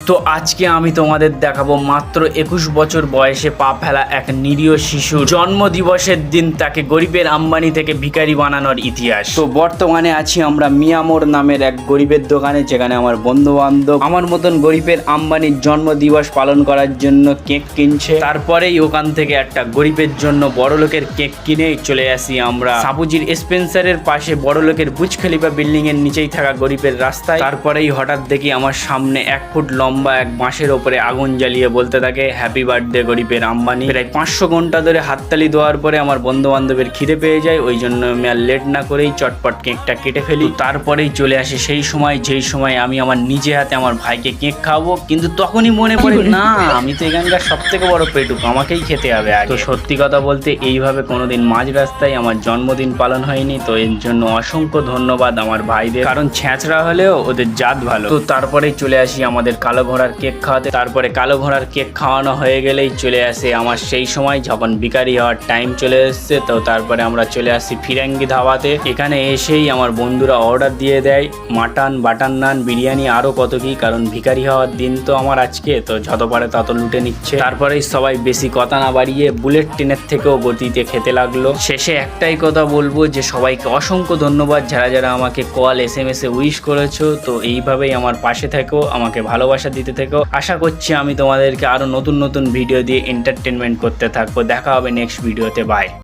তো আজকে আমি তোমাদের দেখাবো মাত্র 21 বছর বয়সে পা ফেলা এক নিরীহ শিশু জন্মদিবসের দিন তাকে গরিবের আম্বানি থেকে ভিখারি বানানোর ইতিহাস। তো বর্তমানে আছি আমরা মিয়ামোর নামের এক গরিবের দোকানে, যেখানে আমার বন্ধু বান্ধব আমার মতন গরিবের আম্বানির জন্মদিবস পালন করার জন্য কেক কিনছে। তারপরেই ওখান থেকে একটা গরিবের জন্য বড়লোকের কেক কিনে চলে আসি আমরা সাবুজির স্পেন্সারের পাশে বড়লোকের বুর্জ খলিফা বিল্ডিং এর নিচেই থাকা গরিবের রাস্তায়। তারপরেই হঠাৎ দেখি আমার সামনে 1 ফুট লম্বা এক বাঁশের ওপরে আগুন জ্বালিয়ে বলতে থাকে হ্যাপি বার্থডে গরিবের আম্বানি। প্রায় 500 ঘন্টা ধরে হাততালি দেওয়ার পরে আমার বন্ধু বান্ধবের খিদে পেয়ে যায়, ওই জন্য আমি আর লেট না করেই চটপট কেকটা কেটে ফেলি। তারপরেই চলে আসে সেই সময় যেই সময় আমি আমার নিজে হাতে আমার ভাইকে কেক খাওয়াবো, কিন্তু তখনই মনে পড়ে না আমি তো এখানকার সব থেকে বড় পেটুক, আমাকেই খেতে হবে আগে। তো সত্যি কথা বলতে এইভাবে কোনোদিন মাঝ রাস্তায় আমার জন্মদিন পালন হয়নি, তো এর জন্য অসংখ্য ধন্যবাদ আমার ভাইদের, কারণ ছ্যাঁচড়া হলেও ওদের জাত ভালো। তো তারপরেই চলে আসি আমাদের কালো ঘোড়ার কেক খাওয়াতে। তারপরে কালো ঘোড়ার কেক খাওয়ানো হয়ে গেলেই চলে আসে আমার সেই সময় যখন ভিখারি হওয়ার টাইম চলে এসছে। তো তারপরে আমরা চলে আসি ফিরাঙ্গি ধাবাতে। এখানে এসেই আমার বন্ধুরা অর্ডার দিয়ে দেয় মাটন, বাটার নান, বিরিয়ানি, আরো কত কি, কারণ ভিখারি হওয়ার দিন তো আমার আজকে, তো যত পারে তত লুটে নিচ্ছে। তারপরেই সবাই বেশি কথা না বাড়িয়ে বুলেট ট্রেনের থেকেও গতিতে খেতে লাগলো। শেষে একটাই কথা বলবো যে সবাইকে অসংখ্য ধন্যবাদ যারা যারা আমাকে কল SMS এ উইশ করেছো। তো এইভাবেই আমার পাশে থেকো, আমাকে ভালোবাসা দিতে থেকো। আশা করছি আমি তোমাদেরকে আরো নতুন নতুন ভিডিও দিয়ে এন্টারটেনমেন্ট করতে থাকবো। দেখা হবে নেক্সট ভিডিওতে, বাই।